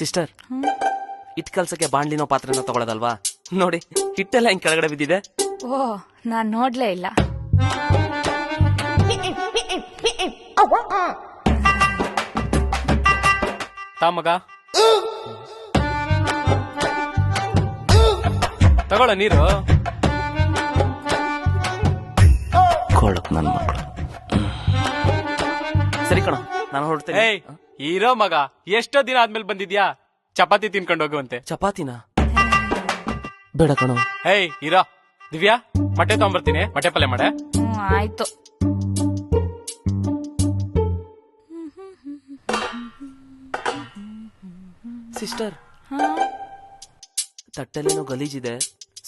Sister, hit ಕಲ್ಸಕ್ಕೆ ಬಾಂಡ್ಲಿನೋ ಪಾತ್ರೆನೋ ತಗೊಳ್ಳೋದಲ್ವಾ? ನೋಡಿ ಹಿಟ್ಟೆಲ್ಲ ಹಿಂಗ್ ಕೆಳಗಡೆ ಬಿದ್ದಿದೆ. ಓ, ನಾನ್ ನೋಡ್ಲೇ ಇಲ್ಲ. ಮಗ ತಗೊಳ ನೀರು. ಕೊಳಕ್ ನನ್ ಮಕ್ಕಳು. ಸರಿ ಕಣ, ನಾನು ಹೊರಡ್ತೇನೆ. ಏಯ್ ಇರೋ ಮಗ, ಎಷ್ಟೋ ದಿನ ಆದ್ಮೇಲೆ ಬಂದಿದ್ಯಾ? ಚಪಾತಿ ತಿನ್ಕೊಂಡು ಹೋಗುವಂತೆ. ಚಪಾತಿನ ಬೇಡ ಕಣೋ. ಏಯ್ ಇರೋ. ದಿವ್ಯಾ, ಮೊಟ್ಟೆ ತಗೊಂಬರ್ತೀನಿ, ಮೊಟ್ಟೆ ಪಲ್ಯ ಮಾಡೆ. ಆಯ್ತು. ಸಿಸ್ಟರ್, ತಟ್ಟೆಲ್ಲೇನೋ ಗಲೀಜಿದೆ,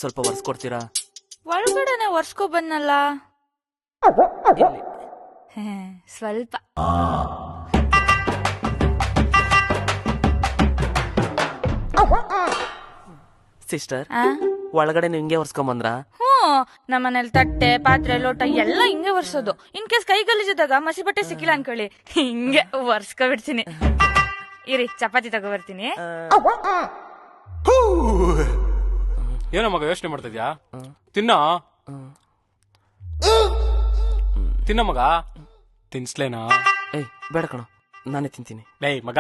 ಸ್ವಲ್ಪ ಒರೆಸ್ಕೊಡ್ತೀರಾ? ಒಳಗಡೆನೆ ಒರ್ಸ್ಕೊ ಬಂದಲ್ಲ. ಸ್ವಲ್ಪ. ಸಿಸ್ಟರ್, ಒಳಗಡೆ ಹಿಂಗೆ ಒರ್ಸ್ಕೊಂಬಂದ್ರ? ನಮ್ಮನೇಲಿ ತಟ್ಟೆ ಪಾತ್ರೆ ಲೋಟ ಎಲ್ಲ ಹಿಂಗೆ ಒರ್ಸೋದು. ಇನ್ ಕೇಸ್ ಕೈ ಗಲೀಜಿದಾಗ ಮಸಿ ಬಟ್ಟೆ ಸಿಕ್ಕಿಲ್ಲ ಅನ್ಕೊಳ್ಳಿ, ಹಿಂಗೆ ಒರ್ಸ್ಕೊ ಬಿಡ್ತೀನಿ. ಇರಿ, ಚಪಾತಿ ತಗೋ ಬರ್ತೀನಿ. ಏನೋ ಮಗ ಯೋಚನೆ ಮಾಡ್ತಿದ್ಯಾ? ತಿನ್ನ ತಿನ್ನ ಮಗ. ತಿನ್ಸ್ಲೇನಾ? ಏಯ್ ಬೇಡ ಕಣೋ, ನಾನೇ ತಿಂತೀನಿ. ಏಯ್ ಮಗ,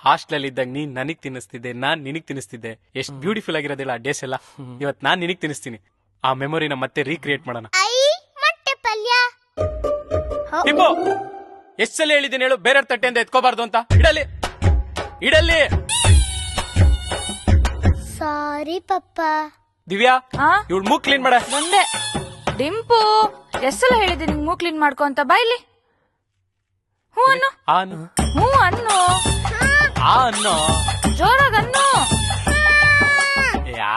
ಹಾಸ್ಟೆಲ್ ಇದ್ದಾಗ ನೀನ್ ನನಗ್ ತಿನ್ನಿಸ್ತಿದ್ದೆ, ನಾನ್ ನಿನಗ್ ತಿನ್ನಿಸ್ತಿದ್ದೆ. ಎಷ್ಟ್ ಬ್ಯೂಟಿಫುಲ್ ಆಗಿರೋದಿಲ್ಲ ಆ ಡೇಸ್ ಎಲ್ಲ. ಇವತ್ ನಾನ್ ನಿನಗ್ ತಿನ್ನಿಸ್ತೀನಿ. ಆ ಮೆಮೊರಿನ ಮತ್ತೆ ರೀಕ್ರಿಯೇಟ್ ಮಾಡೋಣ. ಟಿಂಬು, ಎಷ್ಟ್ ಸಲ ಹೇಳಿದ್ದೀನಿ ಹೇಳು, ಬೇರೆ ತಟ್ಟೆಯಿಂದ ಎತ್ಕೋಬಾರ್ದು ಅಂತ. ಇಡಲಿ ಇಡಲಿ. ಸಾರಿ ಪಪ್ಪ. ದಿವ್ಯಾ, ಇವಳು ಮೂಗ್ ಕ್ಲೀನ್ ಮಾಡ. ಬಂದೆ. ಡಿಂಪು, ಎಷ್ಟೆಲ್ಲ ಹೇಳಿದೆ ನಿಂಗ್ ಮೂಗ್ ಕ್ಲೀನ್ ಮಾಡ್ಕೊ ಅಂತ. ಬಾಯ್ಲಿ. ಹ್ಞೂ ಅನ್ನು. ಹ್ಞೂ ಅನ್ನು. ಅನ್ನೋ ಜೋರಾಗ ಅನ್ನು. ಯಾ